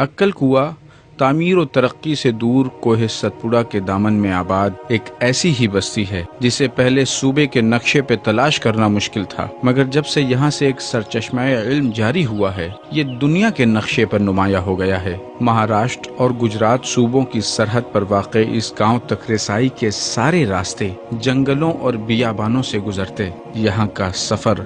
اکل کنواں تعمیر و ترقی سے دور کوہ ستپوڑا کے دامن میں آباد ایک ایسی ہی بستی ہے جسے پہلے صوبے کے نقشے پہ تلاش کرنا مشکل تھا، مگر جب سے یہاں سے ایک سرچشمہ علم جاری ہوا ہے یہ دنیا کے نقشے پر نمایاں ہو گیا ہے۔ مہاراشٹر اور گجرات صوبوں کی سرحد پر واقع اس گاؤں تک رسائی کے سارے راستے جنگلوں اور بیابانوں سے گزرتے۔ یہاں کا سفر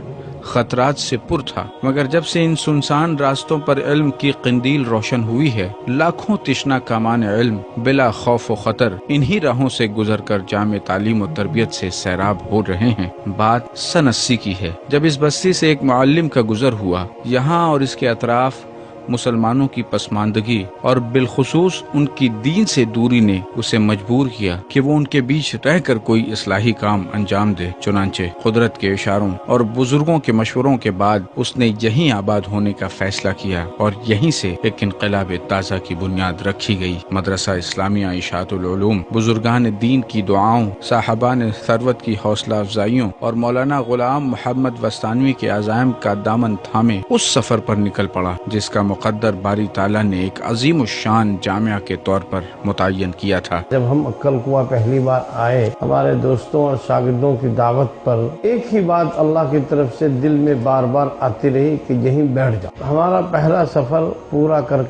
خطرات سے پر تھا، مگر جب سے ان سنسان راستوں پر علم کی قندیل روشن ہوئی ہے، لاکھوں تشنا کامان علم بلا خوف و خطر انہی راہوں سے گزر کر جامع تعلیم و تربیت سے سیراب ہو رہے ہیں۔ بات سن 80 کی ہے جب اس بستی سے ایک معلم کا گزر ہوا۔ یہاں اور اس کے اطراف مسلمانوں کی پسماندگی اور بالخصوص ان کی دین سے دوری نے اسے مجبور کیا کہ وہ ان کے بیچ رہ کر کوئی اصلاحی کام انجام دے۔ چنانچہ قدرت کے اشاروں اور بزرگوں کے مشوروں کے بعد اس نے یہیں آباد ہونے کا فیصلہ کیا اور یہیں سے ایک انقلاب تازہ کی بنیاد رکھی گئی۔ مدرسہ اسلامیہ اشاعت العلوم بزرگان دین کی دعاؤں، صاحبان ثروت کی حوصلہ افزائیوں اور مولانا غلام محمد وستانوی کے عزائم کا دامن تھامے اس سفر پر نکل پڑا جس کا مقدر باری تعالیٰ نے ایک عظیم الشان جامعہ کے طور پر متعین کیا تھا۔ جب ہم اکل کنواں پہلی بار آئے، ہمارے دوستوں اور شاگردوں کی دعوت پر ایک ہی بات اللہ کی طرف سے دل میں بار بار آتی رہی کہ یہیں بیٹھ جاؤ۔ ہمارا پہلا سفر پورا کر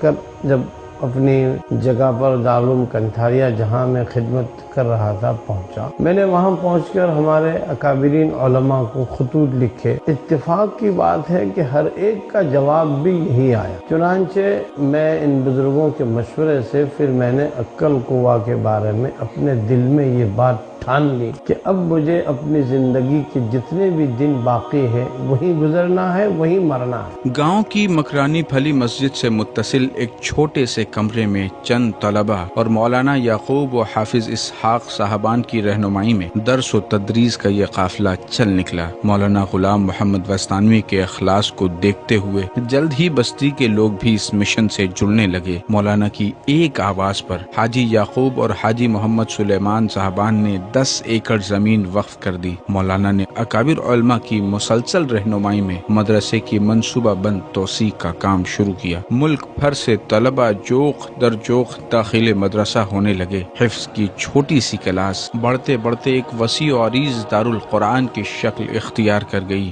جب اپنی جگہ پر دارالعلوم کنتھاریا جہاں میں خدمت کر رہا تھا پہنچا، میں نے وہاں پہنچ کر ہمارے اکابرین علماء کو خطوط لکھے۔ اتفاق کی بات ہے کہ ہر ایک کا جواب بھی یہی آیا۔ چنانچہ میں ان بزرگوں کے مشورے سے پھر میں نے اکل کنواں کے بارے میں اپنے دل میں یہ بات ٹھان لی کہ اب مجھے اپنی زندگی کے جتنے بھی دن باقی ہے وہیں گزرنا ہے، وہیں مرنا ہے۔ گاؤں کی مکرانی پھلی مسجد سے متصل ایک چھوٹے سے کمرے میں چند طلبہ اور مولانا یعقوب و حافظ اسحاق صاحبان کی رہنمائی میں درس و تدریس کا یہ قافلہ چل نکلا۔ مولانا غلام محمد وستانوی کے اخلاص کو دیکھتے ہوئے جلد ہی بستی کے لوگ بھی اس مشن سے جڑنے لگے۔ مولانا کی ایک آواز پر حاجی یعقوب اور حاجی محمد سلیمان صاحبان نے 10 ایکڑ زمین وقف کر دی۔ مولانا نے اکابر علماء کی مسلسل رہنمائی میں مدرسے کی منصوبہ بند توسیع کا کام شروع کیا۔ ملک بھر سے طلبہ جوق در جوق داخل مدرسہ ہونے لگے۔ حفظ کی چھوٹی سی کلاس بڑھتے بڑھتے ایک وسیع و عریض دارالقرآن کی شکل اختیار کر گئی۔